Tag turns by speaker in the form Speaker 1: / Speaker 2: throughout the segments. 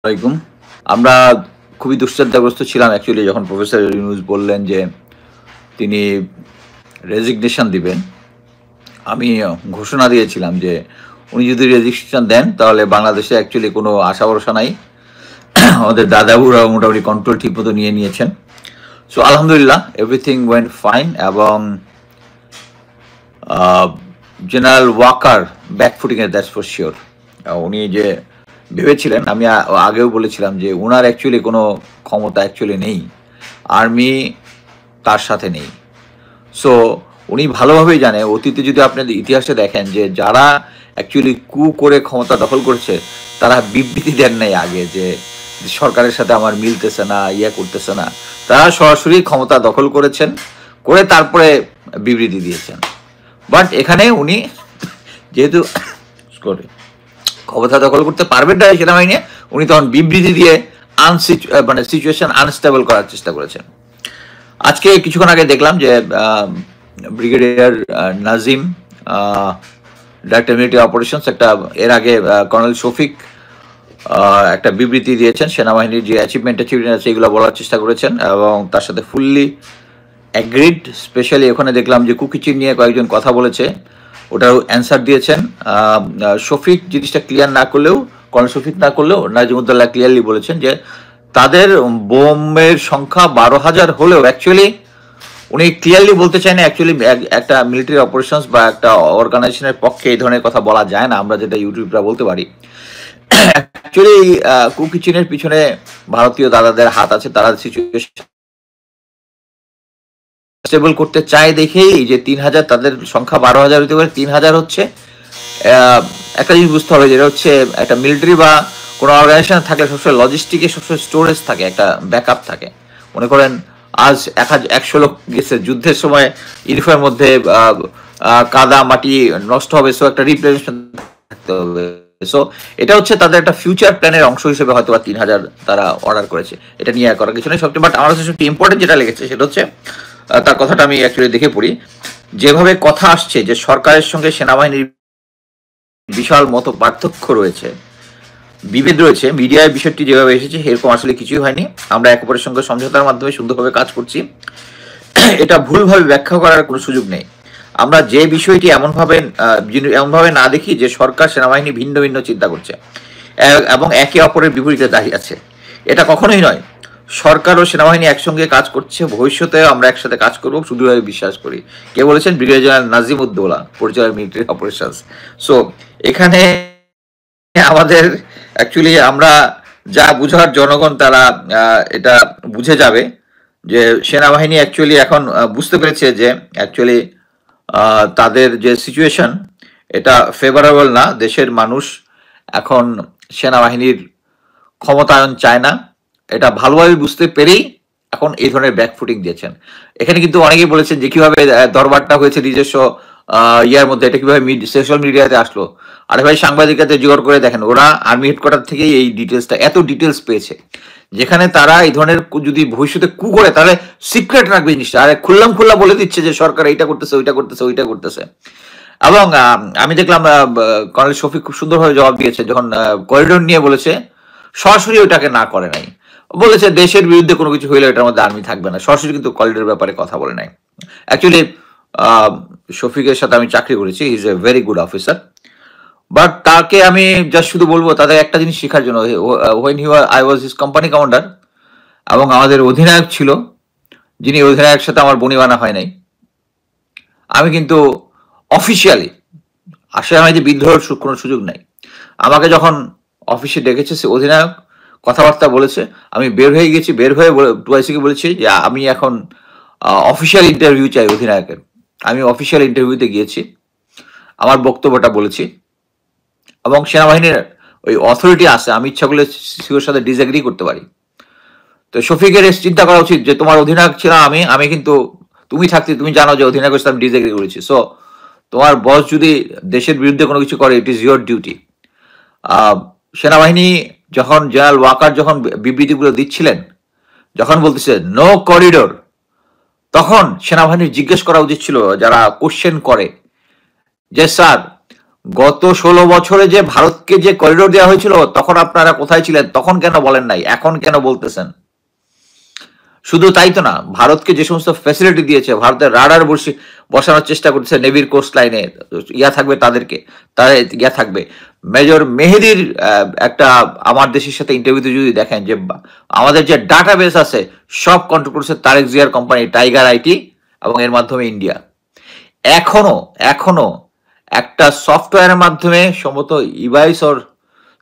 Speaker 1: আলাইকুম। আমরা খুবই দুশ্চিন্তাগ্রস্ত ছিলাম অ্যাকচুয়ালি যখন প্রফেসর ইউনূস বললেন যে তিনি রেজিগনেশন দিবেন। আমি ঘোষণা দিয়েছিলাম যে উনি যদি রেজিগনেশন দেন তাহলে বাংলাদেশে অ্যাকচুয়ালি কোনো আশা ভরসা নাই। আমাদের দাদাবুরা মোটামুটি কন্ট্রোল ঠিকমতো নিয়ে নিয়েছেন। সো আলহামদুলিল্লাহ এভরিথিং ওয়েন্ট ফাইন এবং জেনারেল ওয়াকার ব্যাকফুটিং এর দ্যাটস ফর শিওর। উনি যে ভেবেছিলেন, আমি আগেও বলেছিলাম যে ওনার অ্যাকচুয়ালি কোনো ক্ষমতা অ্যাকচুয়ালি নেই, আর্মি তার সাথে নেই। সো উনি ভালোভাবেই জানে, অতীতে যদি আপনাদের ইতিহাসে দেখেন যে যারা অ্যাকচুয়ালি কু করে ক্ষমতা দখল করছে তারা বিবৃতি দেন নাই আগে যে সরকারের সাথে আমার মিলতেছে না, করতেছে না। তারা সরাসরি ক্ষমতা দখল করেছেন, করে তারপরে বিবৃতি দিয়েছেন। বাট এখানে উনি যেহেতু ক্ষমতা দখল করতে পারবেন না সেনাবাহিনী, উনি তখন বিবৃতি দিয়ে মানে সিচুয়েশন আনস্টেবল করার চেষ্টা করেছেন। আজকে কিছুক্ষণ আগে দেখলাম যে brigadier Nazim, director military operations, এর আগে কর্নেল শফিক একটা বিবৃতি দিয়েছেন, সেনাবাহিনীর যে অ্যাচিভমেন্ট আছে এগুলো বলার চেষ্টা করেছেন এবং তার সাথে ফুললি অ্যাগ্রিড। স্পেশালি ওখানে দেখলাম যে কুকিচিন নিয়ে কয়েকজন কথা বলেছে, ওটাও অ্যান্সার দিয়েছেন। শফিক জিনিসটা ক্লিয়ার না করলেও, কর্নেল শফিক না করলেও নাজিমুদ্দৌলা ক্লিয়ারলি বলেছেন যে তাদের বোমের সংখ্যা 12,000 হলেও অ্যাকচুয়ালি উনি ক্লিয়ারলি বলতে চান না অ্যাকচুয়ালি একটা মিলিটারি অপারেশনস বা একটা অর্গানাইজেশনের পক্ষে এই ধরনের কথা বলা যায় না, আমরা যেটা ইউটিউবরা বলতে পারি। অ্যাকচুয়ালি কুকিচিনের পিছনে ভারতীয় দাদাদের হাত আছে, তারা সিচুয়েশন স্টেবল করতে চায় দেখেই যে 3,000, তাদের সংখ্যা 12,000 হতে পারে, 3,000 হচ্ছে। একটা জিনিস বুঝতে হবে, যেটা হচ্ছে একটা মিলিটারি বা কোনো অর্গানাইজেশন থাকলে সবসময় লজিস্টিকে সবসময় স্টোরেজ থাকে, একটা ব্যাকআপ থাকে। মনে করেন আজ 100 লোক গেছে যুদ্ধের সময়, ইউনিফর্মের মধ্যে কাদা মাটি নষ্ট হবে, সো একটা রিপ্লেসমেন্ট থাকতে হবে। সো এটা হচ্ছে তাদের একটা ফিউচার প্ল্যানের অংশ হিসেবে হয়তো 3,000 তারা অর্ডার করেছে, এটা নিয়ে করার কিছু নেই সবচেয়ে। বাট আমার কাছে সবচেয়ে ইম্পর্টেন্ট যেটা লেগেছে সেটা হচ্ছে তার কথাটা আমি অ্যাকচুয়ালি দেখে পড়ি, যেভাবে কথা আসছে যে সরকারের সঙ্গে সেনাবাহিনীর বিশাল মতো পার্থক্য রয়েছে, বিভেদ রয়েছে, মিডিয়ায় বিষয়টি যেভাবে এসেছে এরকম আসলে কিছুই হয়নি। আমরা একে অপরের সঙ্গে সমঝোতার মাধ্যমে সুন্দরভাবে কাজ করছি, এটা ভুলভাবে ব্যাখ্যা করার কোনো সুযোগ নেই। আমরা যে বিষয়টি এমনভাবে না দেখি যে সরকার সেনাবাহিনী ভিন্ন ভিন্ন চিন্তা করছে এবং একে অপরের বিপরীতে দাঁড়িয়ে আছে, এটা কখনোই নয়। সরকার ও সেনাবাহিনী একসঙ্গে কাজ করছে, ভবিষ্যতে আমরা একসাথে কাজ করবো সুদৃঢ়ভাবে বিশ্বাস করি। কে বলেছেন? ব্রিগেডিয়ার জেনারেল নাজিমুদ্দৌলা, পরিচালক মিলিটারি অপারেশনস। সো এখানে আমাদের অ্যাকচুয়ালি আমরা যা বুঝার, জনগণ তারা এটা বুঝে যাবে যে সেনাবাহিনী অ্যাকচুয়ালি এখন বুঝতে পেরেছে যে অ্যাকচুয়ালি তাদের যে সিচুয়েশন এটা ফেভারেবল না। দেশের মানুষ এখন সেনাবাহিনীর ক্ষমতায়ন চায় না, এটা ভালোভাবে বুঝতে পেরেই এখন এই ধরনের ব্যাকফুটিং দিয়েছেন। এখানে কিন্তু অনেকেই বলেছেন যে কিভাবে দরবারটা হয়েছে নিজস্ব ইয়ার মধ্যে, এটা কিভাবে সোশ্যাল মিডিয়াতে আসলো। আরে ভাই, সাংবাদিকদের জোগাড় করে দেখেন, ওরা আর্মি হেডকোয়ার্টার থেকেই এই ডিটেলসটা, এত ডিটেলস পেয়েছে, যেখানে তারা এই ধরনের যদি ভবিষ্যতে কু করে তাহলে সিক্রেট রাখবে জিনিসটা, আরে খুল্লা বলে দিচ্ছে যে সরকার এইটা করতেছে, ওইটা করতেছে, ওইটা করতেছে। এবং আমি দেখলাম কর্নেল শফিক খুব সুন্দরভাবে জবাব দিয়েছে যখন করিডোর নিয়ে বলেছে, সরাসরি ওইটাকে না করে নাই, বলেছে দেশের বিরুদ্ধে কোনো কিছু হইলে এটার মধ্যে আর্মি থাকবে না, সরাসরি কিন্তু করিডোর ব্যাপারে কথা বলে নাই। অ্যাকচুয়ালি শফিকের সাথে আমি চাকরি করেছি, হি is a very good officer. But তাকে আমি জাস্ট শুধু বলবো তাদের একটা জিনিস শেখার জন্য, when I was his company commander, এবং আমাদের অধিনায়ক ছিল, যিনি অধিনায়কের সাথে আমার বনিবানা হয় নাই, আমি কিন্তু অফিসিয়ালি আসলে আমার যে বিদ্রোহের কোনো সুযোগ নাই। আমাকে যখন অফিসে ডেকেছে সে অধিনায়ক, কথাবার্তা বলেছে, আমি বের হয়ে গেছি, বের হয়ে টুয়াইসিকে বলেছি যে আমি এখন অফিসিয়াল ইন্টারভিউ চাই অধিনায়কের। আমি অফিসিয়াল ইন্টারভিউতে গিয়েছি, আমার বক্তব্যটা বলেছি, এবং সেনাবাহিনীর ওই অথরিটি আছে, আমি ইচ্ছা করলে সিওর সাথে ডিসএগ্রি করতে পারি। তো শফিকের চিন্তা করা উচিত যে তোমার অধিনায়ক ছিলাম আমি কিন্তু তুমি থাকতে, তুমি জানো যে অধিনায়কের সাথে আমি ডিসএগ্রি করেছি। সো তোমার বস যদি দেশের বিরুদ্ধে কোনো কিছু করে, ইট ইজ ইয়োর ডিউটি। সেনাবাহিনী যখন জেনারেল ওয়াকার যখন বিবৃতিগুলো দিচ্ছিলেন, যখন বলতেছে নো করিডোর, তখন সেনাবাহিনীর জিজ্ঞেস করা উচিত ছিল, যারা কোশ্চেন করে, যে স্যার গত 16 বছরে যে ভারতকে যে করিডোর দেওয়া হয়েছিল তখন আপনারা কোথায় ছিলেন? তখন কেন বলেন নাই? এখন কেন বলতেছেন? শুধু তাই তো না, ভারতকে যে সমস্ত ফ্যাসিলিটি দিয়েছে, ভারতের রাডার বসানোর চেষ্টা করছে নেভির কোস্ট লাইনে, ইয়া থাকবে তাদেরকে, তারা ইয়া থাকবে। মেজর মেহেদির একটা আমার দেশের সাথে ইন্টারভিউতে যদি দেখেন যে আমাদের যে ডাটাবেস আছে সব কন্ট্রোল করছে তারেক জিয়ার কোম্পানি টাইগার আইটি এবং এর মাধ্যমে ইন্ডিয়া। এখনো এখনো একটা সফটওয়্যারের মাধ্যমে সম্ভবত ইভাইস ওর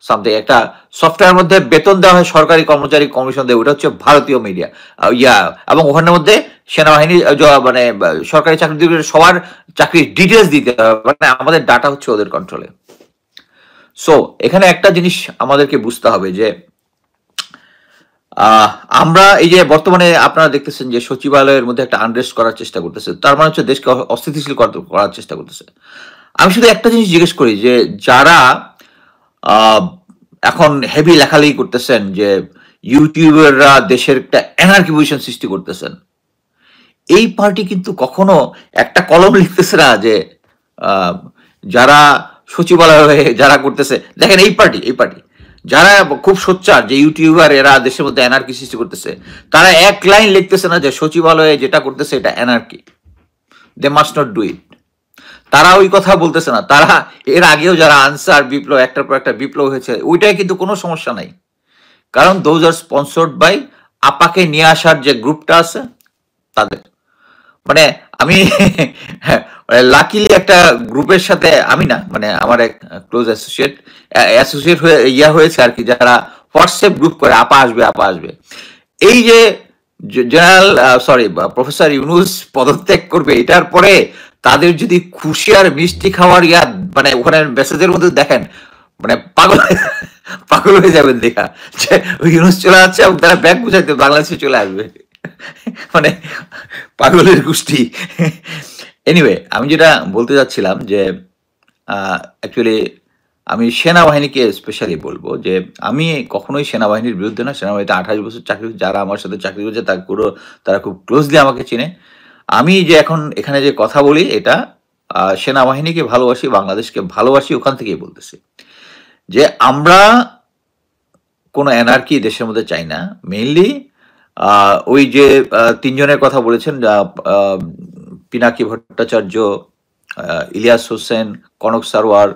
Speaker 1: সামথিং একটা সফটওয়্যার মধ্যে বেতন দেওয়া হয় সরকারি কর্মচারী কমিশন দেয়, ওটা হচ্ছে ভারতীয় মিডিয়া ইয়া, এবং ওখানের মধ্যে সেনাবাহিনী মানে সরকারি চাকরিজীবী সবার চাকরির ডিটেলস দিতে হবে, মানে আমাদের ডাটা হচ্ছে ওদের কন্ট্রোলে। সো এখানে একটা জিনিস আমাদেরকে বুঝতে হবে যে আমরা এই যে বর্তমানে আপনারা দেখতেছেন যে সচিবালয়ের মধ্যে একটা আনরেস্ট করার চেষ্টা করতেছে, তার মানে হচ্ছে দেশকে অস্থিতিশীল করার চেষ্টা করতেছে। আমি শুধু একটা জিনিস জিজ্ঞেস করি যে যারা এখন হেভি লেখালেখি করতেছেন যে ইউটিউবাররা দেশের একটা এনার্কি পজিশন সৃষ্টি করতেছেন, এই পার্টি কিন্তু কখনো একটা কলম লিখতেছে না যে যারা সচিবালয়ে যারা করতেছে, দেখেন এই পার্টি যারা খুব সোচ্চার যে ইউটিউবার এরা দেশের মধ্যে এনার্কি সৃষ্টি করতেছে, তারা এক লাইন লিখতেছে না যে সচিবালয়ে যেটা করতেছে এটা anarchy, they must not do it. তারা ওই কথা বলতেছে না। তারা এর আগেও যারা আনসার বিপ্লব একটার পর একটা বিপ্লব হয়েছে ওইটাই কিন্তু কোনো সমস্যা নাই, কারণ দোজ আর স্পন্সর্ড বাই আপাকে নিয়ে আসার যে গ্রুপটা আছে তাদের। মানে আমি লাকিলি একটা গ্রুপের সাথে, আমি না মানে আমার এক ক্লোজ অ্যাসোসিয়েট হয়ে ইয়া হয়েছে আর কি, যারা হোয়াটসঅ্যাপ গ্রুপ করে আপা আসবে। এই যে জেনারেল প্রফেসর ইউনুস পদত্যাগ করবে এটার পরে তাদের যদি খুশি আর মিষ্টি খাওয়ার ইয়া মানে ওখানে মেসেজের মধ্যে দেখেন, মানে পাগল হয়ে যাবেন দেখা যে ইউনুস চলে যাচ্ছে এবং তারা ব্যাগ বুঝাইতে বাংলাদেশে চলে আসবে, মানে পাগলের গোষ্ঠী। এনিওয়ে, আমি যেটা বলতে যাচ্ছিলাম যে অ্যাকচুয়ালি আমি সেনাবাহিনীকে স্পেশালি বলবো যে আমি কখনোই সেনাবাহিনীর বিরুদ্ধে না। সেনাবাহিনীতে 28 বছর চাকরি, যারা আমার সাথে চাকরি করছে তারা খুব ক্লোজলি আমাকে চিনে। আমি যে এখন এখানে যে কথা বলি এটা সেনাবাহিনীকে ভালোবাসি, বাংলাদেশকে ভালোবাসি, ওখান থেকেই বলতেছি যে আমরা কোনো এনার্কি দেশের মধ্যে চাই না। মেইনলি ওই যে তিনজনের কথা বলেছেন, পিনাকি ভট্টাচার্য, ইলিয়াস হোসেন, কনক সারোয়ার,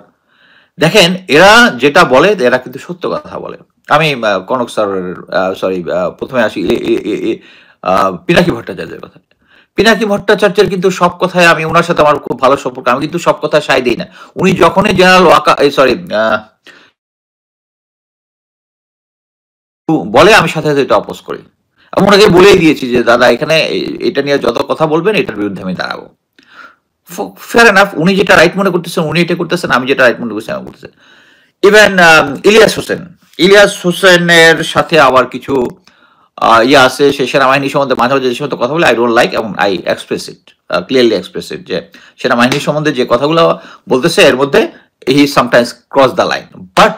Speaker 1: দেখেন এরা যেটা বলে এরা কিন্তু সত্য কথা বলে। আমি কনক সারোয়ারের প্রথমে আসি পিনাকি ভট্টাচার্যের কথা। পিনাকি ভট্টাচার্যের কিন্তু সব কথায় আমি ওনার সাথে আমার খুব ভালো সম্পর্ক, আমি কিন্তু সব কথায় সায় দিই না। উনি যখনই জেনারেল বলে আমি সাথে সাথে এটা অপোজ করি। আমি ওনাকে বলেই দিয়েছি যে দাদা এখানে এটা নিয়ে যত কথা বলবেন এটার বিরুদ্ধে আমি দাঁড়াবো। ফেয়ার এনাফ, উনি যেটা রাইট মনে করতেছেন উনি এটা করতেছেন, আমি যেটা রাইট মনে করছি আমি করতেছি। ইভেন ইলিয়াস হোসেনের সাথে আবার কিছু ইয়ে আছে, সে সেনাবাহিনী সম্বন্ধে মাঝে মাঝে যে সমস্ত কথা বলে আই ডোন্ট লাইক, এবং I express it clearly express it যে সেনাবাহিনীর সম্বন্ধে যে কথাগুলো বলতেছে এর মধ্যে he sometimes cross the line, but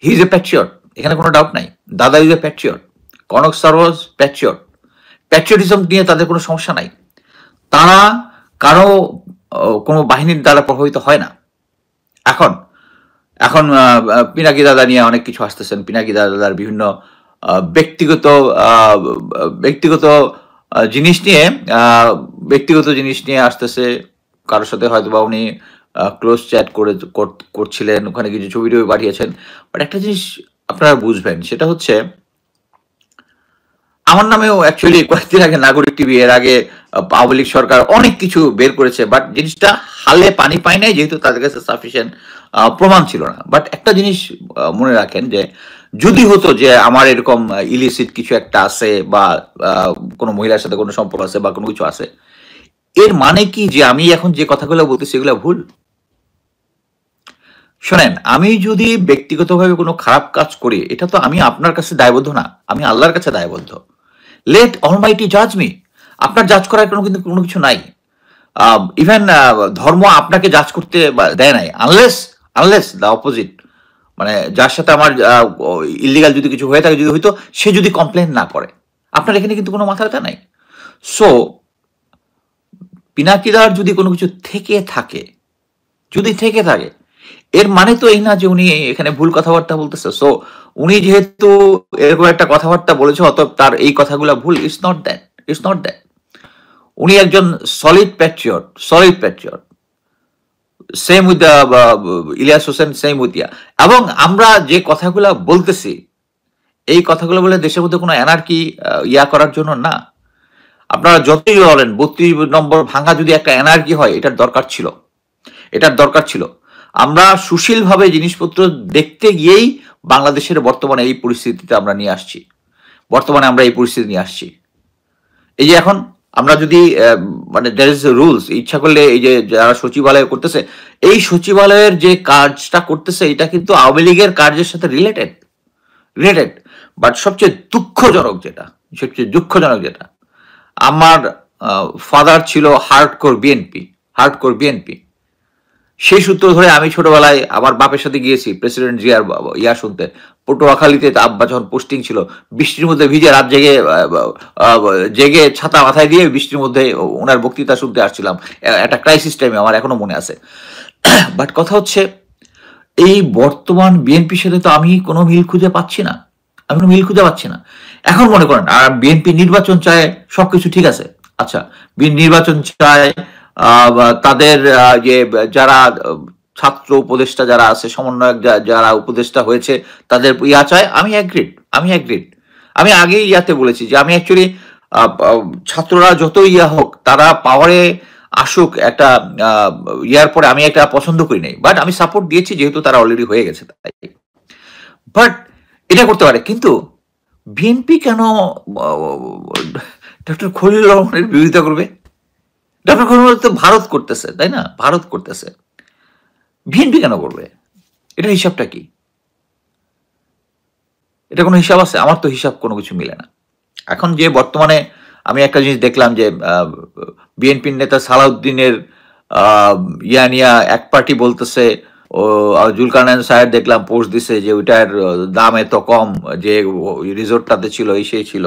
Speaker 1: he is a patriot, এখানে কোনো ডাউট নাই। দাদা is a patriot, Kanak Sarwar patriotism নিয়ে তাদের কোনো সমস্যা নাই। তারা কারো কোনো বাহিনীর দ্বারা প্রভাবিত হয় না। এখন পিনাকি দাদা নিয়ে অনেক কিছু আসতেছেন, পিনাকি দাদার বিভিন্ন ব্যক্তিগত জিনিস নিয়ে আসতেছে। কারোর সাথে হয়তো বা উনি ক্লোজ চ্যাট করছিলেন, ওখানে কিছু ছবি পাঠিয়েছেন। বাট একটা জিনিস আপনারা বুঝবেন, সেটা হচ্ছে আমার নামেও অ্যাকচুয়ালি কয়েকদিন আগে নাগরিক টিভি, এর আগে আওয়ামী লীগ সরকার অনেক কিছু বের করেছে, বাট জিনিসটা হালে পানি পায় নাই, যেহেতু তাদের কাছে সাফিসিয়েন্ট প্রমাণ ছিল না। বাট একটা জিনিস মনে রাখেন যে যদি হতো যে আমার এরকম ইলিসিট কিছু একটা আছে বা কোনো মহিলার সাথে কোনো সম্পর্ক আছে বা কোনো কিছু আছে, এর মানে কি যে আমি এখন যে কথাগুলো বলতেছি এগুলো ভুল? শোনেন, আমি যদি ব্যক্তিগতভাবে কোনো খারাপ কাজ করি এটা তো আমি আপনার কাছে দায়বদ্ধ না, আমি আল্লাহর কাছে দায়বদ্ধ। লেট অলমাইটি জাজ মি। আপনার জাজ করার কিন্তু কোনো কিছু নাই। ইভেন ধর্ম আপনাকে জাজ করতে দেয় নাই, আনলেস দ্য অপোজিট, মানে যার সাথে আমার ইলিগাল যদি কিছু হয়ে থাকে, যদি হয়তো সে যদি কমপ্লেন না করে, আপনার এখানে কিন্তু কোনো মাথা ব্যথা নাই। সো পিনাকিদার যদি কোনো কিছু থেকে থাকে, যদি থেকে থাকে, এর মানে তো এই না যে উনি এখানে ভুল কথাবার্তা বলতেছে। সো উনি যেহেতু এরকম একটা কথাবার্তা বলেছে, অতএব তার এই কথাগুলো ভুল। It's not that, it's not that. উনি একজন solid patriot, solid patriot. Same with Ilias Hossain, same with ইয়া। এবং আমরা যে কথাগুলো বলতেছি, এই কথাগুলো বলে দেশের মধ্যে কোনো এনার্কি ইয়া করার জন্য না। আপনারা যতই বলেন 32 নম্বর ভাঙা যদি একটা এনার্কি হয়, এটার দরকার ছিল, এটার দরকার ছিল। আমরা সুশীলভাবে জিনিসপত্র দেখতে গিয়েই বাংলাদেশের বর্তমানে এই পরিস্থিতিতে আমরা নিয়ে আসছি, বর্তমানে আমরা এই পরিস্থিতি নিয়ে আসছি। এই যে এখন আমরা যদি মানে দ্যার ইজ রুলস, ইচ্ছা করলে এই যে যারা সচিবালয় করতেছে, এই সচিবালয়ের যে কাজটা করতেছে এটা কিন্তু আওয়ামী লীগের কার্যের সাথে রিলেটেড, রিলেটেড। বাট সবচেয়ে দুঃখজনক যেটা, সবচেয়ে দুঃখজনক যেটা, আমার ফাদার ছিল হার্ডকোর বিএনপি, হার্ডকোর বিএনপি। সেই সূত্র ধরে আমি ছোটবেলায় আমার বাপের সাথে গিয়েছি প্রেসিডেন্ট জিয়ার ইয়া শুনতে। পটুয়াখালীতে আব্বা যখন পোস্টিং ছিল, বৃষ্টির মধ্যে ভিজে রাত জেগে জেগে ছাতা মাথায় দিয়ে বৃষ্টির মধ্যে ওনার বক্তৃতা শুনতে আসছিলাম একটা ক্রাইসিস টাইমে, আমার এখনো মনে আছে। বাট কথা হচ্ছে, এই বর্তমান বিএনপির সাথে তো আমি কোনো মিল খুঁজে পাচ্ছি না, আমি কোনো মিল খুঁজে পাচ্ছি না। এখন মনে করেন আর বিএনপি নির্বাচন চায়, সবকিছু ঠিক আছে, আচ্ছা নির্বাচন চায়, তাদের যে যারা ছাত্র উপদেষ্টা যারা আছে, সমন্বয়ক যারা উপদেষ্টা হয়েছে, তাদের ইয়া চায়, আমি অ্যাগ্রিড, আমি অ্যাগ্রিড। আমি আগেই ইয়াতে বলেছি যে আমি অ্যাকচুয়ালি ছাত্ররা যত ইয়া হোক, তারা পাওয়ারে আসুক একটা ইয়ার পরে আমি একটা পছন্দ করি নাই, বাট আমি সাপোর্ট দিয়েছি যেহেতু তারা অলরেডি হয়ে গেছে তাই। বাট এটা করতে পারে, কিন্তু বিএনপি কেন ডক্টর খলিলুর রহমানের বিরোধিতা করবে? ডক্টর খলিলুর তো ভারত করতেছে, তাই না? ভারত করতেছে, বিএনপি কেন করবে? এটার হিসাবটা কি? এটা কোনো হিসাব আছে? আমার তো হিসাব কোনো কিছু মিলে না। এখন যে বর্তমানে আমি একটা জিনিস দেখলাম যে বিএনপির নেতা সালাউদ্দিনের ইয়া নিয়া এক পার্টি বলতেছে, ও জুলকারনাইন সাহেব দেখলাম পোস্ট দিছে যে ওইটার দাম এত কম, যে রিসোর্টটাতে ছিল এই সেই ছিল।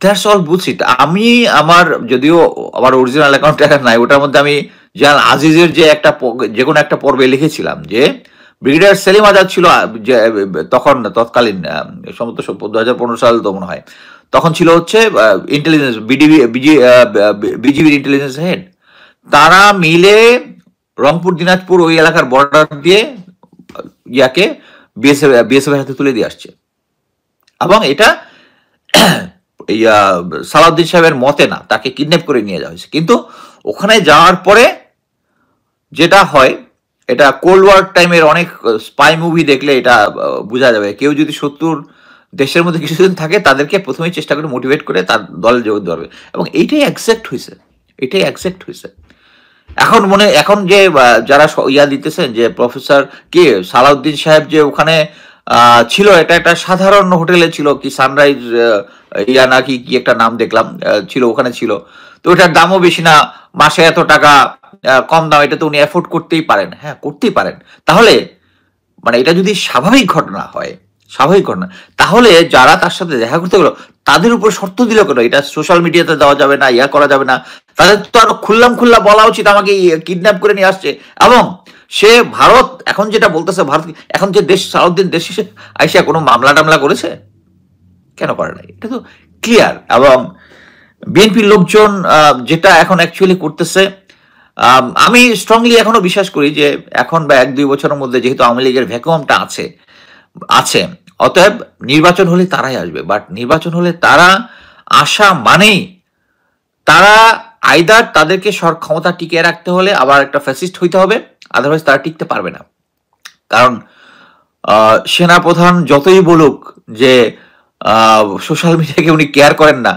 Speaker 1: That's all bullshit. আমি আমার যদিও আমার অরিজিনাল অ্যাকাউন্ট টাকা নাই, ওটার মধ্যে আমি জান আজিজের যে একটা যে কোনো একটা পর্বে লিখেছিলাম যে ব্রিগেডিয়ার সেলিম আজাদ ছিল যে তখন তৎকালীন সম্ভবত 2015 সাল তো মনে হয়, তখন ছিল হচ্ছে ইন্টেলিজেন্স বিজিবির ইন্টেলিজেন্স হেড। তারা মিলে রংপুর দিনাজপুর ওই এলাকার বর্ডার দিয়ে ইয়াকে বিএসএফ এর হাতে তুলে দিয়ে আসছে। এবং এটা সালাউদ্দিন সাহেবের মতে না, তাকে কিডন্যাপ করে নিয়ে যাওয়া হয়েছে। কিন্তু ওখানে যাওয়ার পরে যেটা হয়, এটা কোল্ড ওয়ার টাইমের অনেক স্পাই মুভি দেখলে এটা বোঝা যাবে। কেউ যদি শত্রুর দেশের মধ্যে কিছুদিন থাকে, তাদেরকে প্রথমেই চেষ্টা করে মোটিভেট করে তার দলে যোগ ধরবে, এবং এইটাই অ্যাকসেপ্ট হয়েছে, এটাই অ্যাকসেপ্ট হয়েছে। এখন যে যারা ইয়া দিতেছেন যে প্রফেসর কে সালাউদ্দিন সাহেব যে ওখানে ছিল, এটা একটা সাধারণ হোটেলে ছিল, কি সানরাইজ ইয়া নাকি কি একটা নাম দেখলাম ছিল, ওখানে ছিল। তো ওটার দামও বেশি না, মাসে এত টাকা, কম দাম, এটা তো উনি এফোর্ড করতেই পারেন। হ্যাঁ, করতেই পারেন। তাহলে মানে এটা যদি স্বাভাবিক ঘটনা হয়, স্বাভাবিক ঘটনা, তাহলে যারা তার সাথে দেখা করতে গেল তাদের উপর শর্ত দিল কেন? এটা সোশ্যাল মিডিয়াতে দেওয়া যাবে না, ইয়া করা যাবে না। তাদের তো আরো খুল্লাম খুল্লা বলা উচিত, আমাকে কিডন্যাপ করে নিয়ে আসছে। এবং সে ভারত এখন যেটা বলতেছে, ভারত এখন যে দেশ, সালাউদ্দিন দেশ আইসা কোনো মামলা টামলা করেছে? কেন করে নাই? এটা তো ক্লিয়ার। এবং বিএনপির লোকজন যেটা এখন অ্যাকচুয়ালি করতেছে, আমি স্ট্রংলি এখনো বিশ্বাস করি যে এখন বা 1-2 বছরের মধ্যে যেহেতু আওয়ামী লীগের ভ্যাকুয়ামটা আছে, অতএব নির্বাচন হলে তারাই আসবে। বাট নির্বাচন হলে তারা আসা মানেই তারা আইদার তাদেরকে ক্ষমতা টিকিয়ে রাখতে হলে আবার একটা ফ্যাসিস্ট হইতে হবে, আদারওয়াইজ তারা টিকতে পারবে না। কারণ সেনাপ্রধান যতই বলুক যে সোশ্যাল মিডিয়াকে উনি কেয়ার করেন না,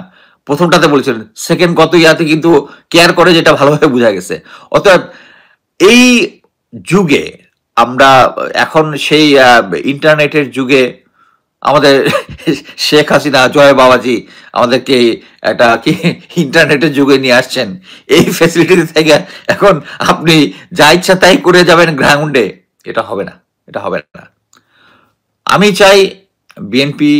Speaker 1: প্রথমটাতে বলেছিলেন, সেকেন্ড গত ইয়াতে কিন্তু কেয়ার করে, যেটা ভালোভাবে বোঝা গেছে। অতএব এই যুগে আমরা এখন সেই ইন্টারনেটের যুগে আমাদের শেখ হাসিনা, জয় বাবাজি আমাদেরকে একটা কি ইন্টারনেটের যুগে নিয়ে আসছেন। এই ফ্যাসিলিটি থেকে এখন আপনি যা ইচ্ছা তাই করে যাবেন গ্রাউন্ডে, এটা হবে না, এটা হবে না। আমি চাই বিএনপি